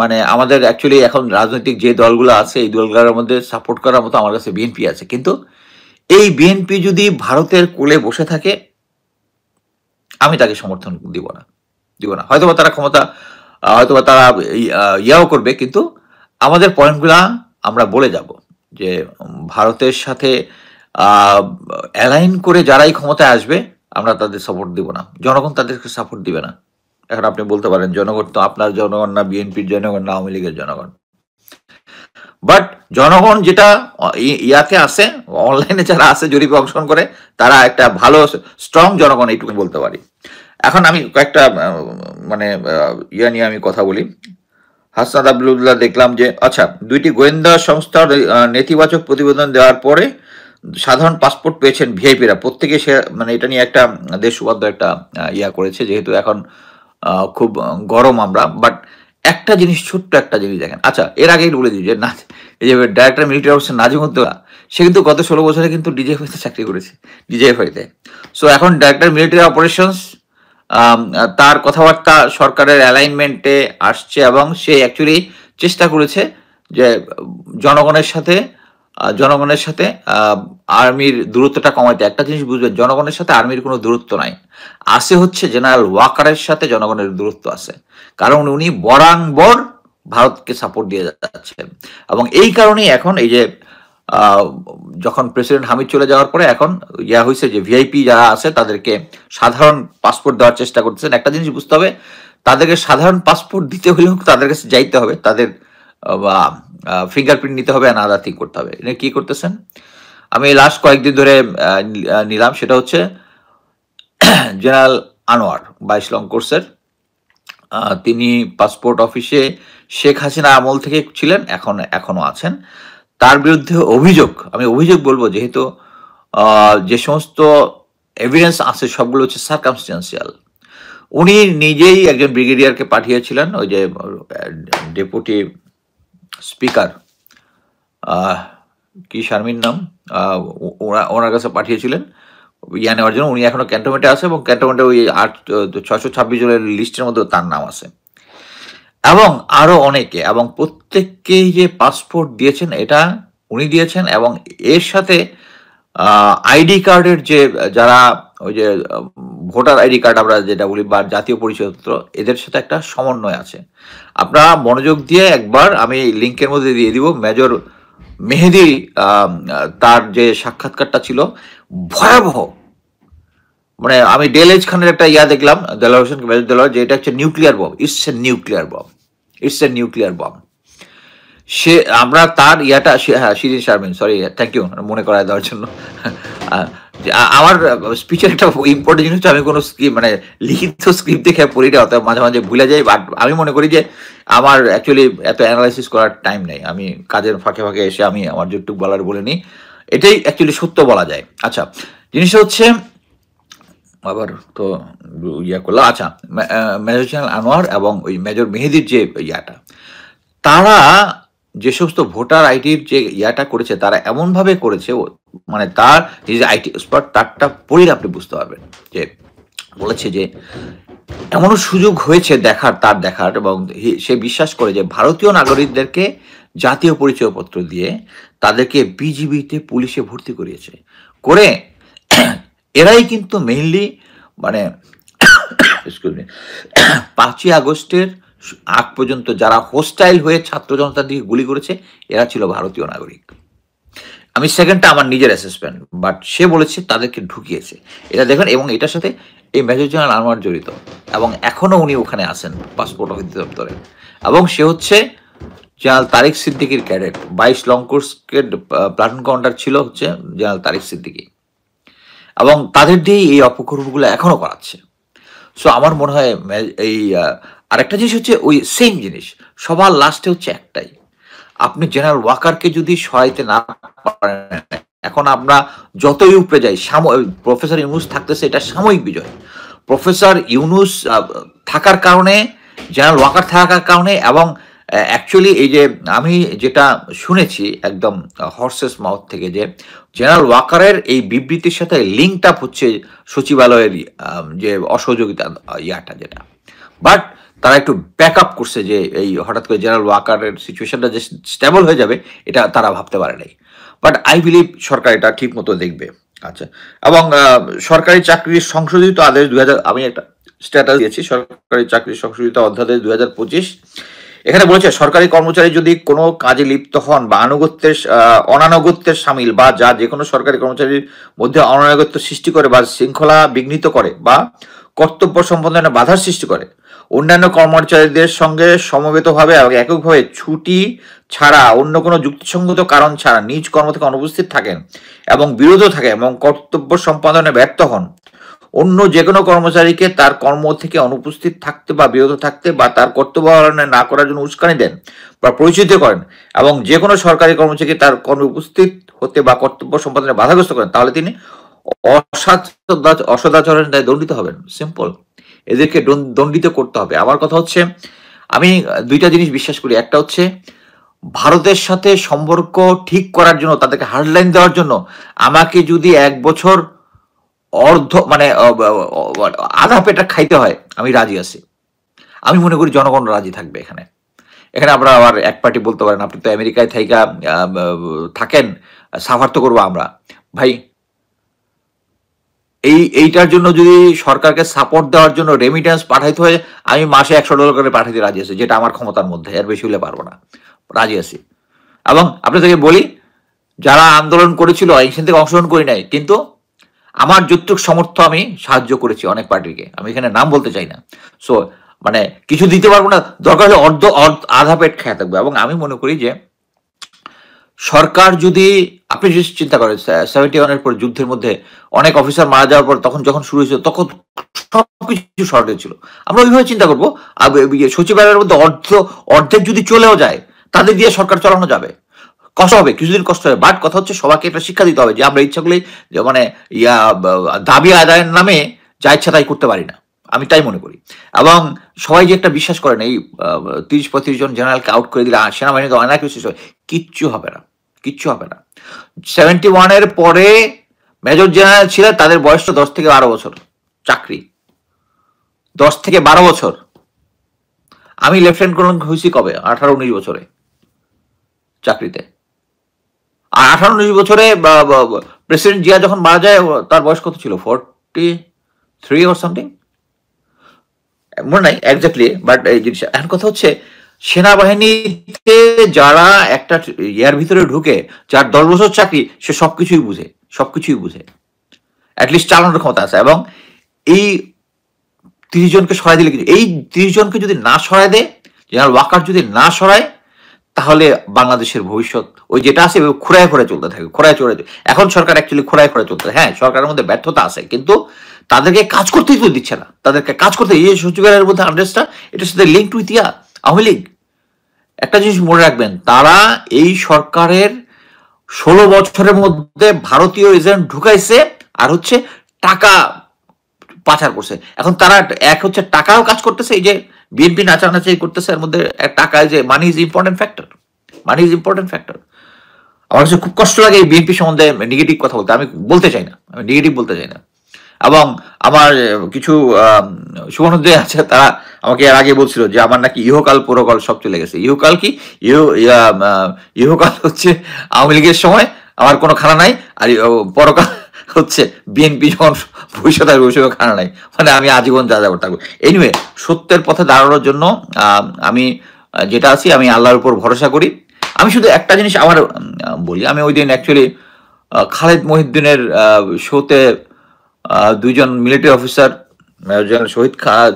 Speaker 1: মানে আমাদের অ্যাকচুয়ালি এখন রাজনৈতিক যে দলগুলো আছে এই দলগুলোর মধ্যে সাপোর্ট করার মতো আমার কাছে বিএনপি আছে, কিন্তু এই বিএনপি যদি ভারতের কোলে বসে থাকে আমি তাকে সমর্থন দিব না। হয়তোবা তারা ক্ষমতা হয়তোবা তারা ইয়াও করবে, কিন্তু আমাদের পয়েন্টগুলা আমরা বলে যাব যে ভারতের সাথে অ্যালাইন করে যারাই ক্ষমতায় আসবে আমরা তাদের সাপোর্ট দিব না, জনগণ তাদেরকে সাপোর্ট দিবে না। এখন আপনি বলতে পারেন জনগণ তো আপনার জনগণ না, বিএনপির জনগণ না, আওয়ামী লীগের জনগণ। বাট জনগণ যেটা ইয়াতে আছে, অনলাইনে যারা আছে জরিপে অংশগ্রহণ করে, তারা একটা ভালো স্ট্রং জনগণ, এইটুকু বলতে পারি। এখন আমি কয়েকটা মানে ইয়া নিয়ে আমি কথা বলি। হাসনাত আবদুল্লাহ দেখলাম যে আচ্ছা, 2টি গোয়েন্দা সংস্থার নেতিবাচক প্রতিবেদন দেওয়ার পরে সাধারণ পাসপোর্ট পেয়েছেন ভিআইপিরা প্রত্যেকে, সে মানে এটা নিয়ে একটা দেশ উপাধ্য একটা ইয়া করেছে, যেহেতু এখন খুব গরম আমরা। বাট একটা জিনিস, ছোট্ট একটা জিনিস দেখেন। আচ্ছা, এর আগেই বলে দিই যে না, এই যে ডাইরেক্টর মিলিটারি অফিসার নাজিমুদ্দৌলা, সে কিন্তু গত 16 বছরে কিন্তু ডিজিএফআইতে চাকরি করেছে, ডিজিএফআইতে। সো এখন ডাইরেক্টর মিলিটারি অপারেশনস, তার কথাবার্তা সরকারের অ্যালাইনমেন্টে আসছে এবং সে অ্যাকচুয়ালি চেষ্টা করেছে যে জনগণের সাথে আর্মির দূরত্বটা কমাইতে। একটা জিনিস বুঝবেন, জনগণের সাথে আর্মির কোনো দূরত্ব নাই, আছে হচ্ছে জেনারেল ওয়াকারের সাথে জনগণের দূরত্ব আছে, কারণ উনি বরাবর ভারতকে সাপোর্ট দিয়ে যাচ্ছেন। এবং এই কারণেই এখন এই যে যখন প্রেসিডেন্ট হামিদ চলে যাওয়ার পরে এখন ইয়া হয়েছে যে ভিআইপি যারা আছে তাদেরকে সাধারণ পাসপোর্ট দেওয়ার চেষ্টা করতেছেন। একটা জিনিস বুঝতে হবে, তাদেরকে সাধারণ পাসপোর্ট দিতে হলেও তাদের কাছে যাইতে হবে, তাদের ফিঙ্গারপ্রিন্ট নিতে হবে, আদার থিং করতে হবে। এটা কি করতেছেন আমি লাস্ট কয়েকদিন ধরে নিলাম, সেটা হচ্ছে জেনারেল আনোয়ার 22 লং কোর্সের, তিনি পাসপোর্ট অফিসে শেখ হাসিনা আমল থেকে ছিলেন, এখনো আছেন। তার বিরুদ্ধে আমি অভিযোগ বলবো, যেহেতু যে সমস্ত এভিডেন্স আছে সবগুলো হচ্ছে সার্কামস্টেন্সিয়াল। উনি নিজেই একজন ব্রিগেডিয়ারকে পাঠিয়েছিলেন, ওই যে ডেপুটি স্পিকার কি শারমিন নাম, ওনার কাছে পাঠিয়েছিলেন ইয়া নেওয়ার জন্য। উনি এখনো ক্যান্টনমেন্টে আছে এবং ক্যান্টনমেন্টে ওই 626 জনের লিস্টের মধ্যে তার নাম আছে, এবং আরো অনেকে, এবং প্রত্যেককেই যে পাসপোর্ট দিয়েছেন এটা উনি দিয়েছেন। এবং এর সাথে আইডি কার্ডের যে যারা ওই যে ভোটার আইডি কার্ড আমরা যেটা বলি বা জাতীয় পরিচয়পত্র, এদের সাথে একটা সমন্বয় আছে। আপনারা মনোযোগ দিয়ে একবার, আমি লিঙ্কের মধ্যে দিয়ে দিব, মেজর মেহেদি তার যে সাক্ষাৎকারটা ছিল ভয়াবহ। মানে আমি ডেলএজ খানের একটা ইয়া দেখলাম, দেলোয়ার হোসেন মেজর দেলোয়ার, যে এটা হচ্ছে nuclear bomb, it's a nuclear bomb. সে আমরা তার ইয়াটা, হ্যাঁ Shirin Sharmin, sorry, thank you মনে করায় দেওয়ার জন্য। আমার স্পিচের একটা ইম্পর্টেন্ট জিনিস হচ্ছে আমি কোনো মানে লিখিত স্ক্রিপ্ট দেখে পড়ি না, অর্থাৎ মাঝে মাঝে ভুলে যাই। বাট আমি মনে করি যে আমার অ্যাকচুয়ালি এত অ্যানালাইসিস করার টাইম নেই, আমি কাজের ফাঁকে এসে আমি আমার যেটুকু বলার বলে নিই, এটাই অ্যাকচুয়ালি সত্য বলা যায়। আচ্ছা, জিনিসটা হচ্ছে আবার তো ইয়া করলাম। আচ্ছা, মেজর জেনারেল আনোয়ার এবং ওই মেজর মেহেদির যে ইয়াটা, তারা যে সমস্ত ভোটার আইডির যে ইয়াটা করেছে, তারা এমনভাবে করেছে, মানে তার যে আইটি এক্সপার্ট, তারটা পড়লে আপনি বুঝতে পারবেন যে বলেছে যে এমনও সুযোগ হয়েছে তার দেখার, এবং সে বিশ্বাস করে যে ভারতীয় নাগরিকদেরকে জাতীয় পরিচয়পত্র দিয়ে তাদেরকে বিজিবিতে পুলিশে ভর্তি করিয়েছে করে। এরাই কিন্তু মেইনলি মানে 5ই আগস্টের আগ পর্যন্ত যারা হোস্টাইল হয়ে ছাত্র জনতার দিকে গুলি করেছে, এরা ছিল ভারতীয় নাগরিক। আমি সেকেন্ডটা আমার নিজের অ্যাসেসমেন্ট, বাট সে বলেছে তাদেরকে ঢুকিয়েছে, এটা দেখবেন। এবং এটার সাথে এই মেজর জেনারেল আনোয়ার জড়িত, এবং এখনো উনি ওখানে আছেন পাসপোর্ট অধিদপ্তরে। এবং সে হচ্ছে জেনারেল তারিক সিদ্দিকির ক্যাডেট, 22 লং কোর্সকে প্লাটুন কমান্ডার ছিল হচ্ছে জেনারেল তারিক সিদ্দিকি, এবং তাদের দিয়ে এই অপকর্মগুলো এখনো করাচ্ছে। সো আমার মনে হয় এই আরেকটা জিনিস হচ্ছে ওই সেম জিনিস সবার লাস্টে হচ্ছে একটাই, আপনি জেনারেল ওয়াকারকে যদি সহায়তা না পারেন, এখন আমরা যতই উপরে যাই, প্রফেসর ইউনুস থাকতেছে, এটা সাময়িক বিজয়। প্রফেসর ইউনুস থাকার কারণে, জেনারেল ওয়াকার থাকার কারণে, এবং অ্যাকচুয়ালি এই যে আমি যেটা শুনেছি একদম হর্সেস মাউথ থেকে, যে জেনারেল ওয়াকারের এই বিবৃতির সাথে লিঙ্কড আপ হচ্ছে সচিবালয়ের যে অসহযোগিতা ইয়াটা যেটা, বাট তারা একটু ব্যাক আপ করছে যে এই হঠাৎ করে জেনারেল ওয়াকারের সিচুয়েশনটা যে স্টেবল হয়ে যাবে এটা তারা ভাবতে পারে নাই। বাট আই বিলিভ সরকার এটা ঠিক মতো দেখবে। আচ্ছা, এবং সরকারি চাকরির সংশোধিত আদেশ 2000, আমি একটা স্ট্যাটাস দিয়েছি, সরকারি চাকরির সংশোধিত অধ্যাদেশ 2025, এখানে বলেছে সরকারি কর্মচারী যদি কোনো কাজে লিপ্ত হন বা অনানুগত্যের সামিল বা যা যে কোনো সরকারি কর্মচারীর মধ্যে অনানুগত্য সৃষ্টি করে বা শৃঙ্খলা বিঘ্নিত করে বা কর্তব্য সম্পাদনে বাধার সৃষ্টি করে, অন্যান্য কর্মচারীদের সঙ্গে সমবেতভাবে এবং এককভাবে ছুটি ছাড়া অন্য কোনো যুক্তিসঙ্গত কারণ ছাড়া নিজ কর্ম থেকে অনুপস্থিত থাকেন এবং বিরত থাকেন এবং কর্তব্য সম্পাদনে ব্যর্থ হন, অন্য যে কোনো কর্মচারীকে তার কর্ম থেকে অনুপস্থিত থাকতে বা বিরত থাকতে বা তার কর্তব্য পালন না করার জন্য উস্কানি দেন বা পরিচিত করেন এবং যে কোনো সরকারি কর্মচারীকে তার কর্মে উপস্থিত হতে বা কর্তব্য সম্পাদনে বাধাগ্রস্ত করেন, তাহলে তিনি অসদাচরণের দায়ে দণ্ডিত হবেন। সিম্পল, এদেরকে দণ্ডিত করতে হবে। আমার কথা হচ্ছে, আমি দুইটা জিনিস বিশ্বাস করি। একটা হচ্ছে ভারতের সাথে সম্পর্ক ঠিক করার জন্য, তাদেরকে হার্ডলাইন দেওয়ার জন্য আমাকে যদি 1 বছর মানে আধা পেটা খাইতে হয়, আমি রাজি আছি। আমি মনে করি জনগণ রাজি থাকবে। এখানে আমরা আবার এক পার্টি বলতে পারেন, আপনি তো আমেরিকায় থাকেন, সাফার তো করবো আমরা। ভাই, এইটার জন্য যদি সরকারকে সাপোর্ট দেওয়ার জন্য রেমিটেন্স পাঠাইতে হয়, আমি মাসে $100 করে পাঠাইতে রাজি আছি, যেটা আমার ক্ষমতার মধ্যে, এর বেশি হলে পারবো না, রাজি আছি। এবং আপনাদেরকে বলি, যারা আন্দোলন করেছিল এখান থেকে অংশগ্রহণ করি নাই, কিন্তু আমার যতটুকু সামর্থ্য আমি সাহায্য করেছি অনেক পার্টিকে, আমি এখানে নাম বলতে চাই না। সো মানে কিছু দিতে পারবো না, দরকার হলে আধা পেট খেয়ে থাকবে। এবং আমি মনে করি যে সরকার যদি, আপনি যদি চিন্তা করেন 71-এর পর যুদ্ধের মধ্যে অনেক অফিসার মারা যাওয়ার পর তখন শুরু হয়েছিল, তখন সবকিছু শর্টেজ ছিল। আমরা ওইভাবে চিন্তা করবো, সচিবালয়ের মধ্যে অর্ধেক যদি চলেও যায়, তাদের দিয়ে সরকার চালানো যাবে। কষ্ট হবে, কিছুদিন কষ্ট হবে, বাট কথা হচ্ছে সবাইকে একটা শিক্ষা দিতে হবে যে আমরা ইচ্ছাগুলি মানে দাবি আদায়ের নামে যা ইচ্ছা তাই করতে পারি না। আমি তাই মনে করি। এবং সবাই যে একটা বিশ্বাস করেন এই 30-35 জন জেনারেলকে আউট করে দিলে সেনাবাহিনীতে অনেক কিছু কিচ্ছু হবে না, কিচ্ছু হবে না। 71-এর পরে মেজর জেনারেল ছিলেন, তাদের বয়সটা 10 থেকে 12 বছর চাকরি, 10 থেকে 12 বছর। আমি লেফটেন্যান্ট কর্নেল হয়েছি কবে? 18-19 বছরে চাকরিতে। আর 18-19 বছরে প্রেসিডেন্ট জিয়া যখন মারা যায়, তার বয়স কত ছিল? 43 or something, মনে নাই এক্স্যাক্টলি। বাট এই জিনিসটা এখন কথা হচ্ছে, সেনাবাহিনীতে যারা একটা ইয়ার ভিতরে ঢুকে, যার 10 বছর চাকরি, সে সবকিছুই বুঝে, অ্যাটলিস্ট চালানোর ক্ষমতা আছে। এবং এই 30 জনকে সরাই দিলে কিছু, এই 30 জনকে যদি না সরাই দেয়, জেনারেল ওয়াকার যদি না সরায়, তাহলে বাংলাদেশের ভবিষ্যৎ ওই যেটা আছে খোঁড়ায় চলতে থাকে, খোঁড়ায় চড়ে। এখন সরকার অ্যাকচুয়ালি খোঁড়ায় চলতে, হ্যাঁ সরকারের মধ্যে ব্যর্থতা আছে, কিন্তু তাদেরকে কাজ করতেই তো দিচ্ছে না। তাদেরকে কাজ করতে, এই সচিবালয়ের মধ্যে আন্ডারটা এটার সাথে লিঙ্ক উইথ আওয়ামী লীগ। একটা জিনিস মনে রাখবেন, তারা এই সরকারের 16 বছরের মধ্যে ভারতীয় এজেন্ট ঢুকাইছে, আর হচ্ছে টাকা পাচার করছে। এখন তারা এক হচ্ছে টাকাও কাজ করতেছে, এই যে বিএনপি নাচানাচাই করতেছে, এর মধ্যে টাকায় যে মানি ইজ ইম্পর্টেন্ট ফ্যাক্টর। আমার কাছে খুব কষ্ট লাগে এই বিএনপি সম্বন্ধে নেগেটিভ কথা বলতে, আমি নেগেটিভ বলতে চাই না। এবং আমার কিছু শুভানুদ্দীন আছে, তারা আমাকে এর আগে বলছিল যে আমার নাকি ইহকাল পরকাল সব চলে গেছে। ইহকাল কি? ইহকাল হচ্ছে আওয়ামী লীগের সময় আমার কোনো খানা নাই, আর পরকাল হচ্ছে বিএনপি যখন ভবিষ্যৎ খানা নাই, মানে আমি আজীবন যা যাবো থাকবো। এনিওয়ে, সত্যের পথে দাঁড়ানোর জন্য আমি যেটা আছি, আমি আল্লাহর উপর ভরসা করি। আমি শুধু একটা জিনিস আমার বলি, আমি ওই দিন অ্যাকচুয়ালি খালেদ মহিউদ্দিনের শোতে 2 জন মিলিটারি অফিসার, জেনারেল শহীদ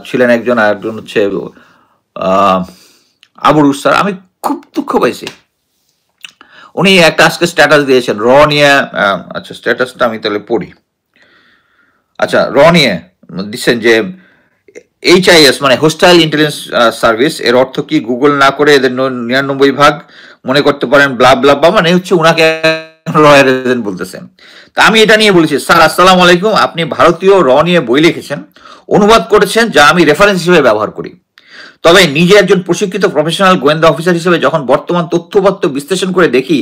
Speaker 1: ছিলেন একজন, আর একজন হচ্ছে আবুর উস্তার। আমি খুব দুঃখ পাইছি। উনি একটা আজকে স্ট্যাটাস দিয়েছেন র নিয়ে। আচ্ছা, স্ট্যাটাসটা আমি তাহলে পড়ি। আচ্ছা, র নিয়ে দিচ্ছেন যে HIS মানে হোস্টাইল ইন্টেলিজেন্স সার্ভিস, এর অর্থ কি? গুগল না করে এদের 99% মনে করতে পারেন ব্লা ব্লা, মানে হচ্ছে উনাকে রয়ের এজেন্ট বলতেছেন। তা আমি এটা নিয়ে বলেছি, স্যার আসসালামু আলাইকুম, আপনি ভারতীয় র নিয়ে বই লিখেছেন, অনুবাদ করেছেন, যা আমি রেফারেন্স হিসেবে ব্যবহার করি। তবে নিজে একজন প্রশিক্ষিত প্রফেশনাল গোয়েন্দা অফিসার হিসেবে যখন বর্তমান তথ্যপত্র বিশ্লেষণ করে দেখি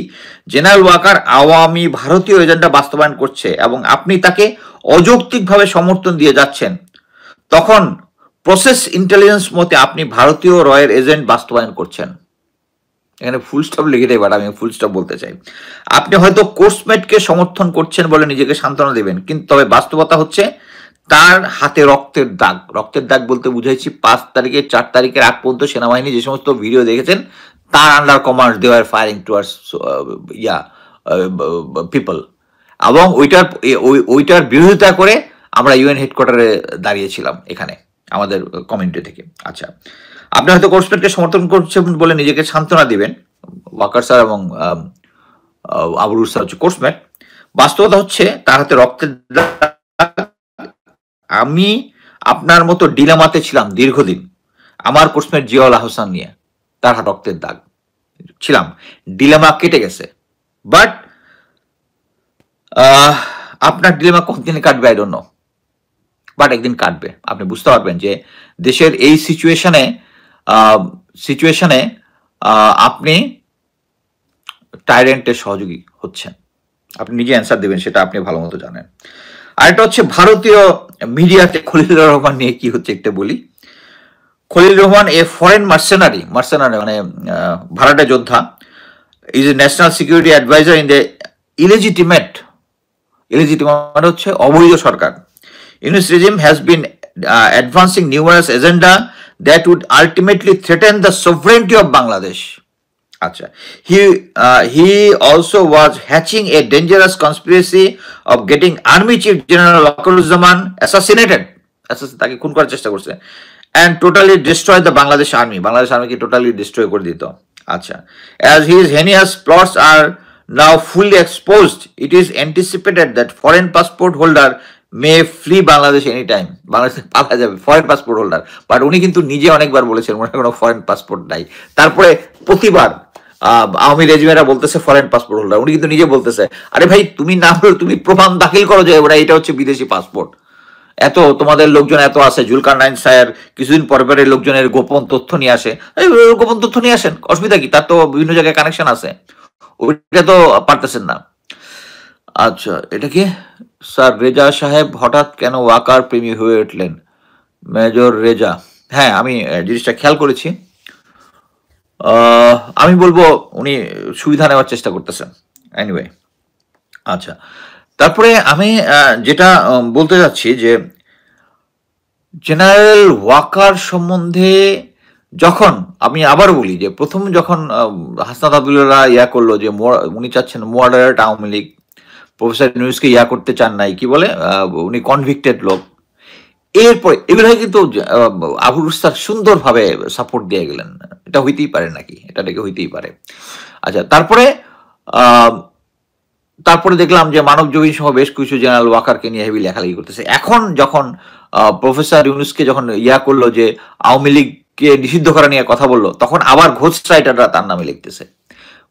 Speaker 1: জেনারেল ওয়াকার আওয়ামী ভারতীয় এজেন্ডা বাস্তবায়ন করছে এবং আপনি তাকে অযৌক্তিকভাবে সমর্থন দিয়ে যাচ্ছেন, তখন প্রসেস ইন্টেলিজেন্স মতে আপনি ভারতীয় রয়ের এজেন্ট বাস্তবায়ন করছেন। এখানে ফুল স্টপ লিখে দেয়, বাট আমি ফুল স্টপ বলতে চাই। আপনি হয়তো কোর্সমেটকে সমর্থন করছেন বলে নিজেকে সান্ত্বনা দেবেন, কিন্তু তবে বাস্তবতা হচ্ছে তার হাতে রক্তের দাগ। রক্তের দাগ বলতে বুঝাইছি 5 তারিখে 4 তারিখের আগ পর্যন্ত সেনাবাহিনী যে সমস্ত ভিডিও দেখেছেন তার আন্ডার কমান্ড দে আর ফায়ারিং টুয়ার্ডস পিপল, এবং ওইটার বিরোধিতা করে আমরা ইউএন হেডকোয়ার্টারে দাঁড়িয়েছিলাম এখানে আমাদের কমিউনিটি থেকে। আচ্ছা, আপনি হয়তো কোর্সমেটকে সমর্থন করছেন বলে নিজেকে সান্ত্বনা দিবেন, ওয়াকার স্যার এবং আবরুর স্যার হচ্ছে কোর্সমেট। বাস্তবতা হচ্ছে তার হাতে রক্তের দাগ। আমি আপনার মতো ডিলেমাতে ছিলাম দীর্ঘদিন আমার কোর্সমেট জিয়াউল আহসান নিয়ে, তার হাতে রক্তের দাগ ছিলাম, ডিলেমা কেটে গেছে। বাট আপনার ডিলেমা কতদিনে কাটবে আই ডোন্ট নো, বাট একদিন কাটবে। আপনি বুঝতে পারবেন যে দেশের এই সিচুয়েশনে আপনি টাইরেন্টের সহযোগী হচ্ছেন। আপনি নিজে অ্যান্সার দেবেন, সেটা আপনি ভালো মতো জানেন। আরেকটা হচ্ছে ভারতীয় মিডিয়াতে খলিলুর রহমান নিয়ে কি হচ্ছে একটা বলি। Khalil Rahman a foreign mercenary মানে ভাড়াটে যোদ্ধা, is a national security adviser in the illegitimate মানে হচ্ছে অবৈধ সরকার। Yunus regime has been advancing numerous agenda that would ultimately threaten the sovereignty of Bangladesh. Achha. He also was hatching a dangerous conspiracy of getting Army Chief General Wakaruzzzaman assassinated. তাকে খুন করার চেষ্টা করছে, and totally destroy the Bangladesh Army. Bangladesh Army K totally destroy করে দিত। আচ্ছা, as his heinous plots are now fully exposed, it is anticipated that foreign passport holder May free Bangladesh any time, বাংলাদেশে পাওয়া যাবে ফরেন পাসপোর্ট হোল্ডার। বাট উনি কিন্তু নিজে অনেকবার বলেছেন ওনার কোনো ফরেন পাসপোর্ট নাই। তারপরে প্রতিবার আওয়ামী রেজিমেরা বলতেছে ফরেন পাসপোর্ট হোল্ডার, উনি কিন্তু নিজে বলতেছে আরে ভাই তুমি না হলে তুমি প্রমাণ দাখিল করো যে ওরা এটা হচ্ছে বিদেশি পাসপোর্ট। এত তোমাদের লোকজন এত আছে, জুলকার নাইন স্যার কিছুদিন পরে পরে লোকজনের গোপন তথ্য নিয়ে আসে, গোপন তথ্য নিয়ে আসেন, অসুবিধা কি? তার তো বিভিন্ন জায়গায় কানেকশন আছে, ওইটা তো পারতেছেন না। আচ্ছা, এটা কি স্যার রেজা সাহেব হঠাৎ কেন ওয়াকার প্রেমী হয়ে উঠলেন? মেজর রেজা, হ্যাঁ আমি জিনিসটা খেয়াল করেছি। আমি বলবো উনি সুবিধা নেওয়ার চেষ্টা করতেছেন। এনিওয়ে, আচ্ছা, তারপরে আমি যেটা বলতে যাচ্ছি যে জেনারেল ওয়াকার সম্বন্ধে যখন আমি আবার বলি যে প্রথম যখন হাসনাত আব্দুল্লাহ করলো যে উনি চাচ্ছেন মডারেট আওয়ামী লীগ, প্রফেসর ইউনূসকে করতে চান নাই, কি বলে উনি কনভিক্টেড লোক, এরপরে এগুলো কিন্তু আবুল স্যার সুন্দরভাবে সাপোর্ট দিয়ে গেলেন। এটা হইতেই পারে নাকি? এটা নাকি হইতেই পারে। আচ্ছা, তারপরে দেখলাম যে মানব জমিন সহ বেশ কিছু জেনারেল ওয়াকারকে নিয়ে হেভি লেখালেখি করতেছে। এখন যখন প্রফেসর ইউনূসকে যখন করলো যে আওয়ামী লীগকে নিষিদ্ধ করা নিয়ে কথা বললো, তখন আবার ঘোস্ট রাইটাররা তার নামে লিখতেছে।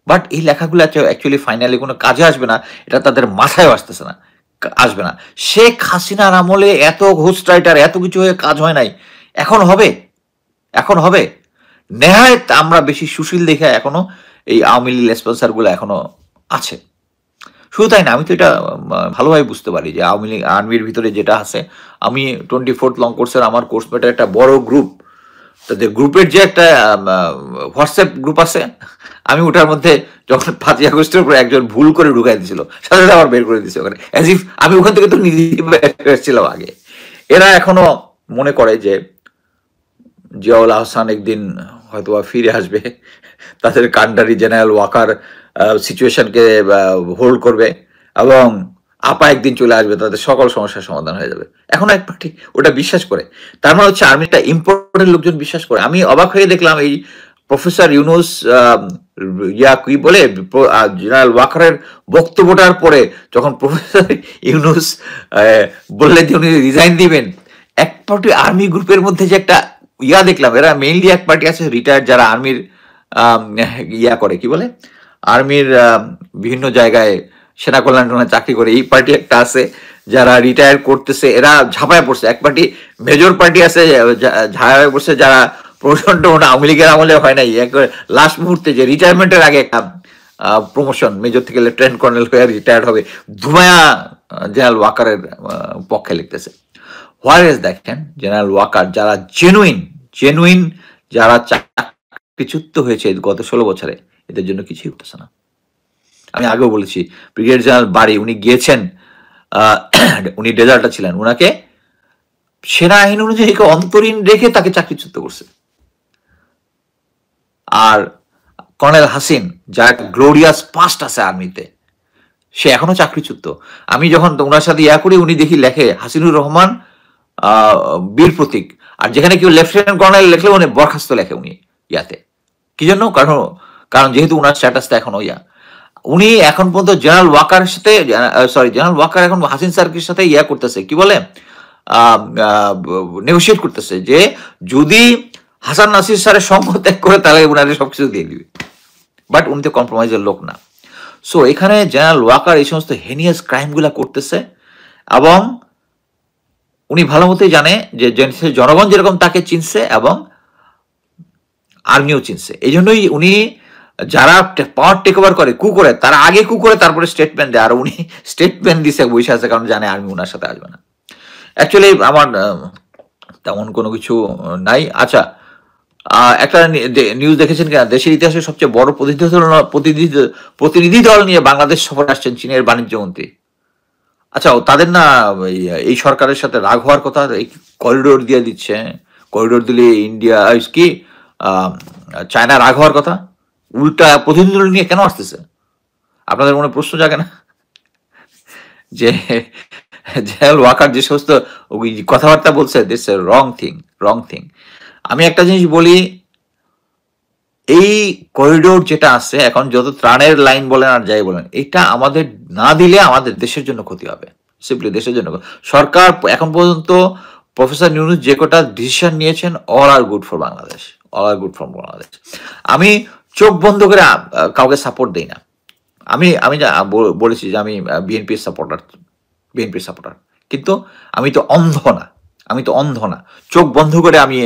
Speaker 1: বাট এই লেখাগুলো অ্যাকচুয়ালি ফাইনালি কোনো কাজে আসবে না, এটা তাদের মাথায় আসবে না। শেখ হাসিনার আমলে এত ঘোস্ট রাইটার এত কিছু হয়ে কাজ হয় নাই, এখন হবে। নেহায়েত আমরা বেশি সুশীল দেখে এখনো এই আওয়ামী লীগ স্পন্সর গুলো এখনো আছে। শুধু তাই না, আমি তো এটা ভালোভাবে বুঝতে পারি যে আওয়ামী লীগ আর্মির ভিতরে যেটা আছে, আমি 24th লং কোর্সের আমার কোর্সমেটের একটা বড় গ্রুপ, তাদের গ্রুপের যে একটা হোয়াটসঅ্যাপ গ্রুপ আছে, আমি ওটার মধ্যে যখন 5ই আগস্টের পরে একজন ভুল করে ঢুকাই দিয়েছিল, সাথে সাথে আবার বের করে দিয়েছে ওখানে, অ্যাজ ইফ আমি ওখান থেকে তো নিজে এসেছিলাম আগে। এরা এখনো মনে করে যে জিয়াউল আহসান একদিন হয়তো ফিরে আসবে, তাদের কান্ডারি জেনারেল ওয়াকার সিচুয়েশনকে হোল্ড করবে এবং আপা একদিন চলে আসবে, তাদের সকল সমস্যার সমাধান হয়ে যাবে। এখন এক পার্টি ওটা বিশ্বাস করে, তার মানে হচ্ছে আর্মিটা ইম্পর্টেন্ট লোকজন বিশ্বাস করে। আমি অবাক হয়ে দেখলাম এই প্রফেসর ইউনূস কি বলে জেনারেল ওয়াকারের বক্তব্যটার পরে যখন প্রফেসর ইউনূস বললেন যে উনি রিজাইন দিবেন, এক পার্টি আর্মি গ্রুপের মধ্যে যে একটা দেখলাম, এরা মেইনলি এক পার্টি আছে রিটায়ার্ড যারা আর্মির করে কি বলে আর্মির বিভিন্ন জায়গায় সেনা কল্যাণ চাকরি করে, এই পার্টি একটা আছে যারা রিটায়ার করতেছে, এরা ঝাঁপায় পড়ছে। এক পার্টি মেজর পার্টি আছে ঝাঁপায় পড়ছে যারা প্রমোশনটা ওটা আওয়ামী লীগের আমলে হয় নাই, একবারে লাস্ট মুহূর্তে যে রিটায়ারমেন্টের আগে একটা প্রমোশন, মেজর থেকে লেফটেন্যান্ট কর্নেল হয়ে রিটায়ার্ড হবে, ধুমায়া জেনারেল ওয়াকারের পক্ষে লিখতেছে। হোয়ারেস দেখেন জেনারেল ওয়াকার যারা জেনুইন যারা চাকরিচ্যুত হয়েছে গত 16 বছরে, এদের জন্য কিছুই হতেছে না। আমি আগেও বলেছি, ব্রিগেডিয়ার জেনারেল বাড়ি উনি গিয়েছেন, উনি ডেজার্টার ছিলেন, উনাকে সেনা আইন অনুযায়ী অন্তরীণ রেখে তাকে চাকরিচ্যুত করছে। আর কর্নেল হাসিন, যার গ্লোরিয়াস পাস্ট আছে আর্মিতে, সে এখনো চাকরিচ্যুত। আমি যখন ওনার সাথে করি, উনি দেখি লেখে হাসিনুর রহমান বীর প্রতীক, আর যেখানে কেউ লেফটেন্যান্ট কর্নেল লেখলে উনি বরখাস্ত লেখে উনি ইয়াতে। কি জন্য? কারণ যেহেতু উনার স্ট্যাটাসটা এখনো উনি এখন পর্যন্ত জেনারেল ওয়াকারের সাথে, জেনারেল ওয়াকার এখন হাসিন স্যারকের সাথে করতেছে, কি বলে, নেগোশিয়েট করতেছে যে যদি হাসান নাসির স্যারের সঙ্গ ত্যাগ করে তাহলে উনাদের সবকিছু দিয়ে দিবে। বাট উনি তো কম্প্রোমাইজের লোক না। সো এখানে জেনারেল ওয়াকার এই সমস্ত হেনিয়াস ক্রাইমগুলা করতেছে, এবং উনি ভালো মতোই জানে যে জনগণ যেরকম তাকে চিনছে এবং আর্মিও চিনছে। এই জন্যই উনি যারা পাওয়ার টেক ওভার করে, করে তারা আগে করে তারপরে স্টেটমেন্ট দেয়, আর উনি স্টেটমেন্ট দিছে বসে আছে, কারণ জানে আর্মি উনার সাথে আসবে না। অ্যাকচুয়ালি আমার তেমন কোনো কিছু নাই। আচ্ছা, একটা নিউজ দেখেছেন কিনা, দেশের ইতিহাসে সবচেয়ে বড় প্রতিনিধি দল নিয়ে বাংলাদেশ সফরে আসছেন চীনের বাণিজ্য মন্ত্রী। আচ্ছা, তাদের না এই সরকারের সাথে রাগ হওয়ার কথা, এই করিডোর দিয়ে দিচ্ছে, করিডোর দিলে ইন্ডিয়া কি চায়না রাগ হওয়ার কথা, উল্টা প্রতিনিধি দল নিয়ে কেন আসতেছে? আপনাদের মনে প্রশ্ন জাগে না যে জেনারেল ওয়াকার যে সমস্ত কথাবার্তা বলছে, দিস রং থিং। আমি একটা জিনিস বলি, এই করিডোর যেটা আছে এখন, যত ত্রাণের লাইন বলেন আর যাই বলেন, এটা আমাদের না দিলে আমাদের দেশের জন্য ক্ষতি হবে, সিম্পলি দেশের জন্য। সরকার এখন পর্যন্ত প্রফেসর ইউনূস যে কটা ডিসিশন নিয়েছেন, all are good for Bangladesh. আমি চোখ বন্ধ করে কাউকে সাপোর্ট দিই না। আমি বলেছি যে আমি বিএনপির সাপোর্টার, কিন্তু আমি তো অন্ধ না, চোখ বন্ধ করে আমি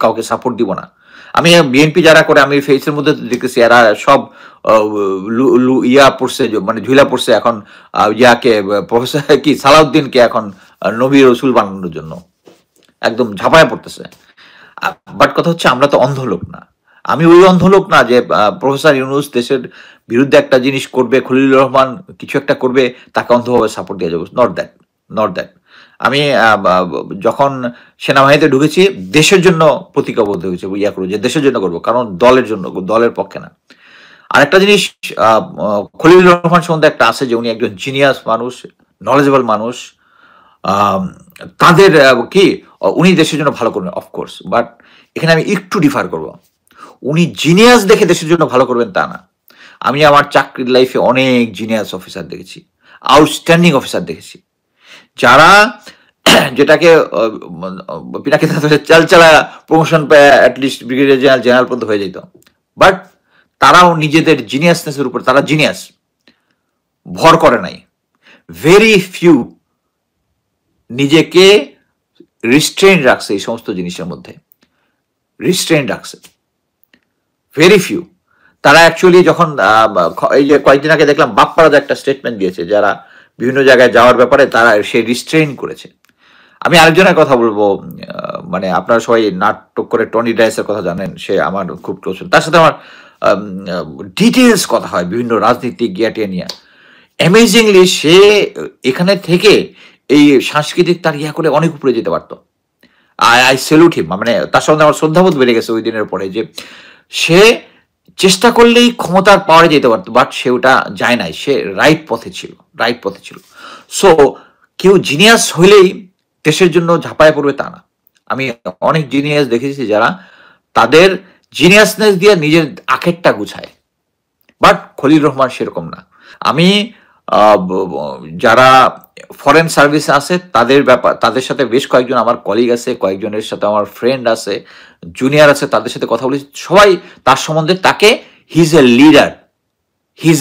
Speaker 1: কাউকে সাপোর্ট দিব না। আমি বিএনপি যারা করে, আমি ফেসের মধ্যে দেখতেছি এরা সব পড়ছে, মানে ঝুলা পড়ছে এখন ইয়াকে, প্রফেসর কি সালাউদ্দিনকে এখন নবী রসুল বানানোর জন্য একদম ঝাঁপায় পড়তেছে। বাট কথা হচ্ছে, আমরা তো অন্ধ লোক না। আমি ওই অন্ধ লোক না যে প্রফেসর ইউনূস দেশের বিরুদ্ধে একটা জিনিস করবে, খলিলুর রহমান কিছু একটা করবে, তাকে অন্ধভাবে সাপোর্ট দিয়ে যাবো। Not that. আমি যখন সেনাবাহিনীতে ঢুকেছি, দেশের জন্য প্রতিজ্ঞাবদ্ধ হয়েছে, করবো যে দেশের জন্য করবো, কারণ দলের পক্ষে না। আর একটা জিনিস, খলিলুর রহমান সম্বন্ধে একটা আছে যে উনি একজন জিনিয়াস মানুষ, নলেজেবল মানুষ। তাদের উনি দেশের জন্য ভালো করবেন, অফকোর্স। বাট এখানে আমি একটু ডিফার করবো, উনি জিনিয়াস দেখে দেশের জন্য ভালো করবেন তা না। আমি আমার চাকরির লাইফে অনেক জিনিয়াস অফিসার দেখেছি, আউটস্ট্যান্ডিং অফিসার দেখেছি, যারা যেটাকে পিনাকি চালচালা প্রমোশন পেয়ে অ্যাটলিস্ট ব্রিগেডিয়ার জেনারেল পর্যন্ত হয়ে যেত। বাট তারাও নিজেদের জিনিয়াসনেসের উপর, তারা জিনিয়াস, ভর করে নাই। ভেরি ফিউ নিজেকে রিস্ট্রেইন রাখছে, এই সমস্ত জিনিসের মধ্যে রিস্ট্রেইন রাখছে, ভেরি ফিউ। তারা অ্যাকচুয়ালি যখন এই যে কয়েকদিন আগে দেখলাম বাপ্পারাজ একটা স্টেটমেন্ট দিয়েছে, যারা বিভিন্ন জায়গায় যাওয়ার ব্যাপারে তারা সে রিস্ট্রেইন করেছে। আমি আরেকজনের কথা বলবো, মানে আপনারা সবাই নাটক করে টনি ডাইসের কথা জানেন, সে আমার খুব ক্লোজ, তার সাথে আমার ডিটেলস কথা হয় বিভিন্ন রাজনীতিক গিয়াটিয়া নিয়ে। অ্যামেজিংলি সে এখানে থেকে এই সাংস্কৃতিক তার করে অনেক উপরে যেতে পারতো। আই সেলুট হিম। মানে তার সঙ্গে আমার শ্রদ্ধাবোধ বেড়ে গেছে ওই দিনের পরে, যে সে চেষ্টা করলেই ক্ষমতার পাওয়ারে যেতে পারতো, বাট সে ওটা যায় নাই, সে রাইট পথে ছিল। সো কেউ জিনিয়াস হইলেই দেশের জন্য ঝাঁপায় পড়বে তা না। আমি অনেক জিনিয়াস দেখেছি যারা তাদের জিনিয়াসনেস দিয়ে নিজের আখেরটা গুছায়, বাট খলিল রহমান সেরকম না। আমি যারা ফরেন সার্ভিসে আছে তাদের সাথে বেশ কয়েকজন আমার কলিগ আছে, কয়েকজনের সাথে আমার ফ্রেন্ড আছে, জুনিয়র আছে, তাদের সাথে কথা বলেছি, সবাই তার সম্বন্ধে তাকে হি ইজ